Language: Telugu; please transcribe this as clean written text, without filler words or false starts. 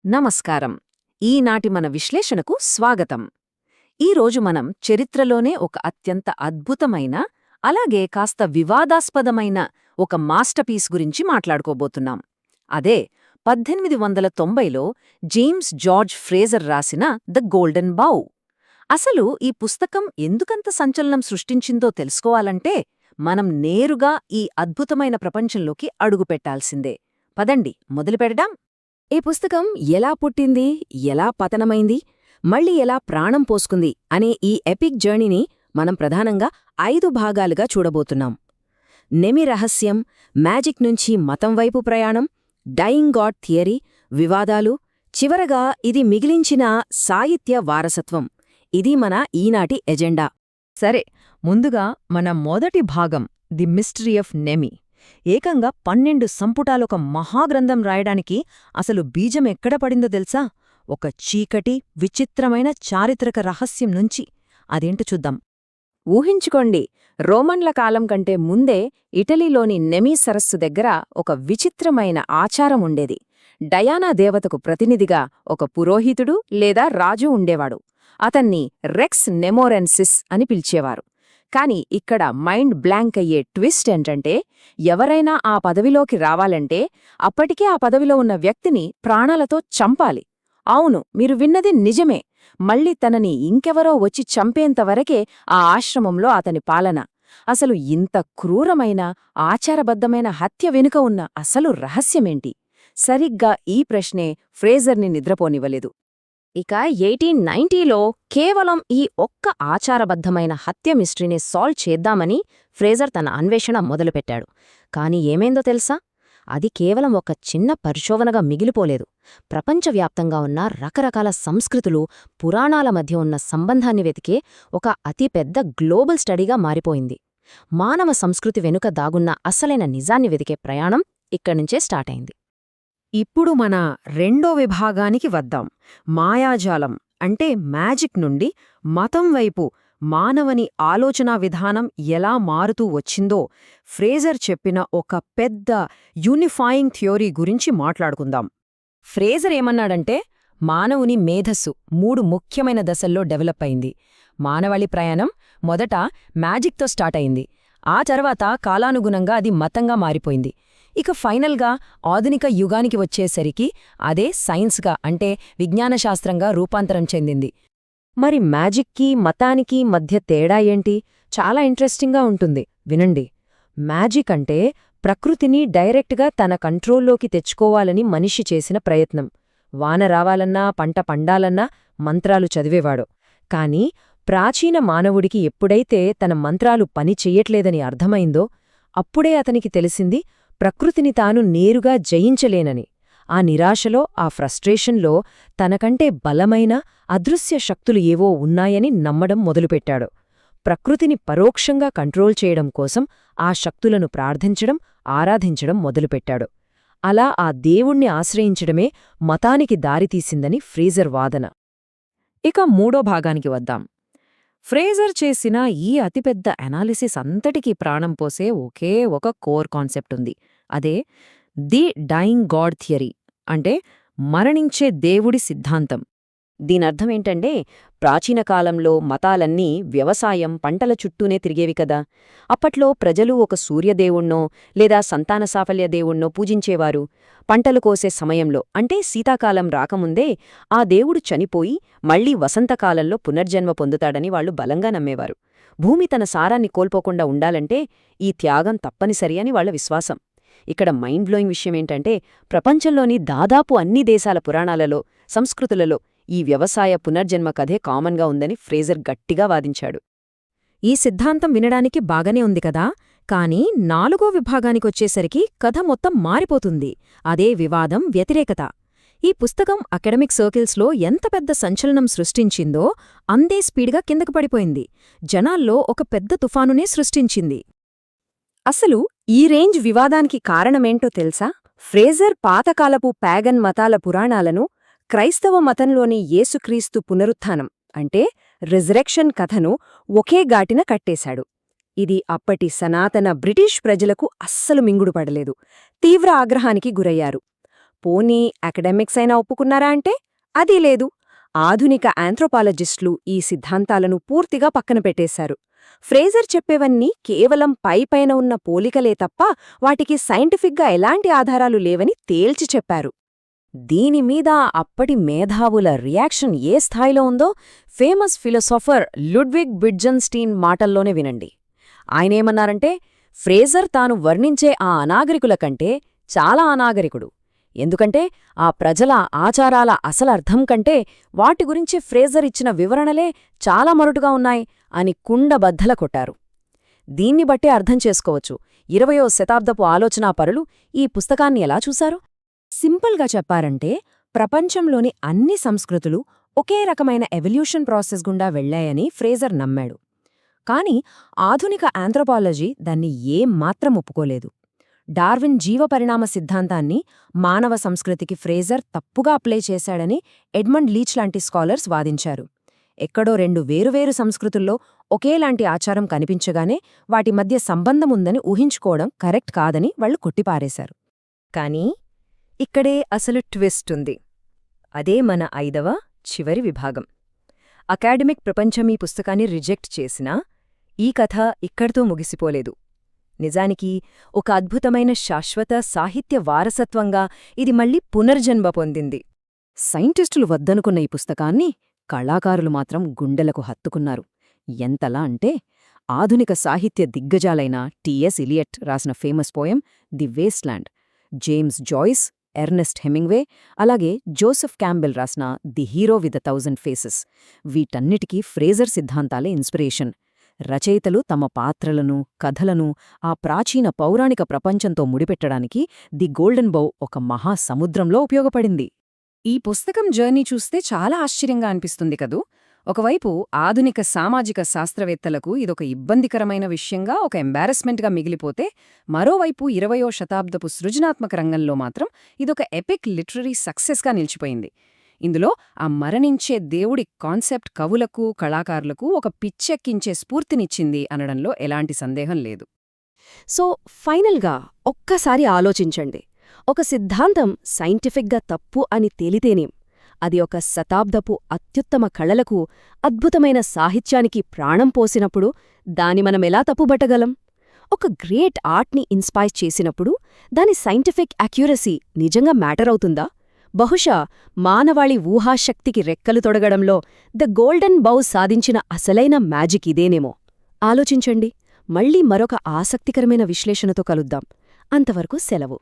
నమస్కారం. ఈనాటి మన విశ్లేషణకు స్వాగతం. ఈరోజు మనం చరిత్రలోనే ఒక అత్యంత అద్భుతమైన, అలాగే కాస్త వివాదాస్పదమైన ఒక మాస్టర్పీస్ గురించి మాట్లాడుకోబోతున్నాం. అదే 1890లో జేమ్స్ జార్జ్ ఫ్రేజర్ రాసిన ద గోల్డెన్ బౌ. అసలు ఈ పుస్తకం ఎందుకంత సంచలనం సృష్టించిందో తెలుసుకోవాలంటే మనం నేరుగా ఈ అద్భుతమైన ప్రపంచంలోకి అడుగుపెట్టాల్సిందే. పదండి మొదలుపెడదాం. ఈ పుస్తకం ఎలా పుట్టింది, ఎలా పతనమైంది, మళ్ళీ ఎలా ప్రాణం పోసుకుంది అనే ఈ ఎపిక్ జర్నీని మనం ప్రధానంగా 5 భాగాలుగా చూడబోతున్నాం. నెమి రహస్యం, మ్యాజిక్ నుంచి మతం వైపు ప్రయాణం, డయింగ్ గాడ్ థియరీ, వివాదాలు, చివరగా ఇది మిగిలించిన సాహిత్య వారసత్వం. ఇది మన ఈనాటి ఎజెండా. సరే, ముందుగా మన మొదటి భాగం ది మిస్టరీ ఆఫ్ నెమి. ఏకంగా 12 సంపుటాలొక మహాగ్రంథం రాయడానికి అసలు బీజం ఎక్కడ పడిందో తెలుసా? ఒక చీకటి, విచిత్రమైన చారిత్రక రహస్యం నుంచి. అదేంటో చూద్దాం. ఊహించుకోండి, రోమన్ల కాలం కంటే ముందే ఇటలీలోని నెమీ సరస్సు దగ్గర ఒక విచిత్రమైన ఆచారం ఉండేది. డయానా దేవతకు ప్రతినిధిగా ఒక పురోహితుడు లేదా రాజు ఉండేవాడు. అతన్ని రెక్స్ నెమోరెన్సిస్ అని పిలిచేవారు. కాని ఇక్కడ మైండ్ బ్లాంక్ అయ్యే ట్విస్ట్ ఏంటంటే, ఎవరైనా ఆ పదవిలోకి రావాలంటే అప్పటికే ఆ పదవిలో ఉన్న వ్యక్తిని ప్రాణాలతో చంపాలి. అవును, మీరు విన్నది నిజమే. మళ్ళీ తనని ఇంకెవరో వచ్చి చంపేంతవరకే ఆ ఆశ్రమంలో అతని పాలన. అసలు ఇంత క్రూరమైన, ఆచారబద్ధమైన హత్య వెనుక ఉన్న అసలు రహస్యమేంటి? సరిగ్గా ఈ ప్రశ్నే ఫ్రేజర్ని నిద్రపోనివ్వలేదు. ఇక 1890లో కేవలం ఈ ఒక్క ఆచారబద్ధమైన హత్య మిస్టరీని సాల్వ్ చేద్దామని ఫ్రేజర్ తన అన్వేషణ మొదలుపెట్టాడు. కాని ఏమైందో తెలుసా? అది కేవలం ఒక చిన్న పరిశోధనగా మిగిలిపోలేదు. ప్రపంచవ్యాప్తంగా ఉన్న రకరకాల సంస్కృతులు, పురాణాల మధ్య ఉన్న సంబంధాన్ని వెతికే ఒక అతిపెద్ద గ్లోబల్ స్టడీగా మారిపోయింది. మానవ సంస్కృతి వెనుక దాగున్న అసలైన నిజాన్ని వెతికే ప్రయాణం ఇక్కడ్నుంచే స్టార్ట్ అయింది. ఇప్పుడు మన రెండో విభాగానికి వద్దాం. మాయాజాలం అంటే మ్యాజిక్ నుండి మతం వైపు మానవని ఆలోచనా విధానం ఎలా మారుతూ వచ్చిందో ఫ్రేజర్ చెప్పిన ఒక పెద్ద యూనిఫాయింగ్ థియోరీ గురించి మాట్లాడుకుందాం. ఫ్రేజర్ ఏమన్నాడంటే, మానవుని మేధస్సు 3 ముఖ్యమైన దశల్లో డెవలప్ అయింది. మానవాళి ప్రయాణం మొదట మ్యాజిక్తో స్టార్ట్ అయింది. ఆ తర్వాత కాలానుగుణంగా అది మతంగా మారిపోయింది. ఇక ఫైనల్గా ఆధునిక యుగానికి వచ్చేసరికి అదే సైన్స్గా అంటే విజ్ఞానశాస్త్రంగా రూపాంతరం చెందింది. మరి మ్యాజిక్కి, మతానికి మధ్య తేడా ఏంటి? చాలా ఇంట్రెస్టింగ్గా ఉంటుంది, వినండి. మ్యాజిక్ అంటే ప్రకృతిని డైరెక్ట్గా తన కంట్రోల్లోకి తెచ్చుకోవాలని మనిషి చేసిన ప్రయత్నం. వాన రావాలన్నా, పంట పండాలన్నా మంత్రాలు చదివేవాడు. కాని ప్రాచీన మానవుడికి ఎప్పుడైతే తన మంత్రాలు పని చెయ్యట్లేదని అర్థమైందో అప్పుడే అతనికి తెలిసింది ప్రకృతిని తాను నేరుగా జయించలేనని. ఆ నిరాశలో, ఆ ఫ్రస్ట్రేషన్లో తనకంటే బలమైన అదృశ్య శక్తులు ఏవో ఉన్నాయని నమ్మడం మొదలుపెట్టాడు. ప్రకృతిని పరోక్షంగా కంట్రోల్ చేయడం కోసం ఆ శక్తులను ప్రార్థించడం, ఆరాధించడం మొదలుపెట్టాడు. అలా ఆ దేవుణ్ణి ఆశ్రయించడమే మతానికి దారితీసిందని ఫ్రేజర్ వాదన. ఇక మూడో భాగానికి వద్దాం. ఫ్రేజర్ చేసిన ఈ అతిపెద్ద అనాలిసిస్ అంతటికీ ప్రాణం పోసే ఒకే ఒక కోర్ కాన్సెప్ట్ ఉంది. అదే ది డయింగ్ గాడ్ థియరీ, అంటే మరణించే దేవుడి సిద్ధాంతం. దీనర్థమేంటంటే, ప్రాచీన కాలంలో మతాలన్నీ వ్యవసాయం, పంటల చుట్టూనే తిరిగేవి కదా. అప్పట్లో ప్రజలు ఒక సూర్యదేవుణ్ణో లేదా సంతాన సాఫల్య దేవుణ్ణో పూజించేవారు. పంటలు కోసే సమయంలో అంటే శీతాకాలం రాకముందే ఆ దేవుడు చనిపోయి మళ్లీ వసంతకాలంలో పునర్జన్మ పొందుతాడని వాళ్లు బలంగా నమ్మేవారు. భూమి తన సారాన్ని కోల్పోకుండా ఉండాలంటే ఈ త్యాగం తప్పనిసరి అని వాళ్ల విశ్వాసం. ఇక్కడ మైండ్ బ్లోయింగ్ విషయమేంటంటే, ప్రపంచంలోని దాదాపు అన్ని దేశాల పురాణాలలో, సంస్కృతులలో ఈ వ్యవసాయ పునర్జన్మ కథే కామన్గా ఉందని ఫ్రేజర్ గట్టిగా వాదించాడు. ఈ సిద్ధాంతం వినడానికి బాగానే ఉంది కదా, కానీ 4వ విభాగానికొచ్చేసరికి కథ మొత్తం మారిపోతుంది. అదే వివాదం, వ్యతిరేకత. ఈ పుస్తకం అకాడమిక్ సర్కిల్స్లో ఎంత పెద్ద సంచలనం సృష్టించిందో అంతే స్పీడ్గా కిందకు పడిపోయింది. జనాల్లో ఒక పెద్ద తుఫానునే సృష్టించింది. అసలు ఈ రేంజ్ వివాదానికి కారణమేంటో తెలుసా? ఫ్రేజర్ పాతకాలపు ప్యాగన్ మతాల పురాణాలను క్రైస్తవ మతంలోని యేసుక్రీస్తు పునరుత్థానం అంటే రిజరెక్షన్ కథను ఒకే గాటిన కట్టేశాడు. ఇది అప్పటి సనాతన బ్రిటిష్ ప్రజలకు అస్సలు మింగుడుపడలేదు. తీవ్ర ఆగ్రహానికి గురయ్యారు. పోనీ అకాడమిక్స్ అయినా ఒప్పుకున్నారా అంటే అదీ లేదు. ఆధునిక ఆంథ్రోపాలజిస్టులు ఈ సిద్ధాంతాలను పూర్తిగా పక్కన పెట్టేశారు. ఫ్రేజర్ చెప్పేవన్నీ కేవలం పైపైన ఉన్న పోలికలే తప్ప వాటికి సైంటిఫిక్గా ఎలాంటి ఆధారాలు లేవని తేల్చి చెప్పారు. దీనిమీద అప్పటి మేధావుల రియాక్షన్ ఏ స్థాయిలో ఉందో ఫేమస్ ఫిలసాఫర్ లుడ్విగ్ విట్జెన్స్టీన్ మాటల్లోనే వినండి. ఆయనేమన్నారంటే, ఫ్రేజర్ తాను వర్ణించే ఆ అనాగరికుల కంటే చాలా అనాగరికుడు. ఎందుకంటే ఆ ప్రజల ఆచారాల అసలర్థం కంటే వాటి గురించి ఫ్రేజర్ ఇచ్చిన వివరణలే చాలా మరుటుగా ఉన్నాయి అని కుండబద్దల కొట్టారు. దీన్ని బట్టే అర్థం చేసుకోవచ్చు 20వ శతాబ్దపు ఆలోచనాపరులు ఈ పుస్తకాన్ని ఎలా చూశారు. సింపుల్గా చెప్పారంటే, ప్రపంచంలోని అన్ని సంస్కృతులు ఒకే రకమైన ఎవల్యూషన్ ప్రాసెస్ గుండా వెళ్లాయని ఫ్రేజర్ నమ్మాడు. కాని ఆధునిక ఆంథ్రోపాలజీ దాన్ని ఏమాత్రం ఒప్పుకోలేదు. డార్విన్ జీవపరిణామ సిద్ధాంతాన్ని మానవ సంస్కృతికి ఫ్రేజర్ తప్పుగా అప్లై చేశాడని ఎడ్మండ్ లీచ్ లాంటి స్కాలర్స్ వాదించారు. ఎక్కడో రెండు వేరువేరు సంస్కృతుల్లో ఒకేలాంటి ఆచారం కనిపించగానే వాటి మధ్య సంబంధముందని ఊహించుకోవడం కరెక్ట్ కాదని వాళ్లు కొట్టిపారేశారు. కానీ ఇక్కడే అసలు ట్విస్ట్ ఉంది. అదే మన 5వ చివరి విభాగం. అకాడమిక్ ప్రపంచం ఈ పుస్తకాన్ని రిజెక్ట్ చేసినా ఈ కథ ఇక్కడితో ముగిసిపోలేదు. నిజానికి ఒక అద్భుతమైన శాశ్వత సాహిత్య వారసత్వంగా ఇది మళ్లీ పునర్జన్మ పొందింది. సైంటిస్టులు వద్దనుకున్న ఈ పుస్తకాన్ని కళాకారులు మాత్రం గుండెలకు హత్తుకున్నారు. ఎంతలా అంటే, ఆధునిక సాహిత్య దిగ్గజాలైన టి.ఎస్. ఇలియట్ రాసిన famous poem the Waste Land, James Joyce, Ernest Hemingway, అలాగే జోసెఫ్ క్యాంబెల్ రాసిన ది హీరో విత్ 1000 ఫేసెస్, వీటన్నిటికీ ఫ్రేజర్ సిద్ధాంతాలే ఇన్స్పిరేషన్. రచయితలు తమ పాత్రలను, కథలను ఆ ప్రాచీన పౌరాణిక ప్రపంచంతో ముడిపెట్టడానికి ది గోల్డెన్ బౌ ఒక మహాసముద్రంలో ఉపయోగపడింది. ఈ పుస్తకం జర్నీ చూస్తే చాలా ఆశ్చర్యంగా అనిపిస్తుంది కదూ. ఒకవైపు ఆధునిక సామాజిక శాస్త్రవేత్తలకు ఇదొక ఇబ్బందికరమైన విషయంగా, ఒక ఎంబారస్మెంట్గా మిగిలిపోతే, మరోవైపు 20వ శతాబ్దపు సృజనాత్మక రంగంలో మాత్రం ఇదొక ఎపిక్ లిటరరీ సక్సెస్గా నిలిచిపోయింది. ఇందులో ఆ మరణించే దేవుడి కాన్సెప్ట్ కవులకు, కళాకారులకు ఒక పిచ్చెక్కించే స్ఫూర్తినిచ్చింది అనడంలో ఎలాంటి సందేహం లేదు. సో ఫైనల్గా ఒక్కసారి ఆలోచించండి. ఒక సిద్ధాంతం సైంటిఫిక్గా తప్పు అని తేలితేనేం, అది ఒక శతాబ్దపు అత్యుత్తమ కళలకు, అద్భుతమైన సాహిత్యానికి ప్రాణం పోసినప్పుడు దాని మనమెలా తప్పుబట్టగలం? ఒక గ్రేట్ ఆర్ట్ని ఇన్స్పైర్ చేసినప్పుడు దాని సైంటిఫిక్ అక్యురసీ నిజంగా మ్యాటర్ అవుతుందా? బహుశా మానవాళి ఊహాశక్తికి రెక్కలు తొడగడంలో ద గోల్డెన్ బౌ సాధించిన అసలైన మ్యాజిక్ ఇదేనేమో. ఆలోచించండి. మళ్లీ మరొక ఆసక్తికరమైన విశ్లేషణతో కలుద్దాం. అంతవరకు సెలవు.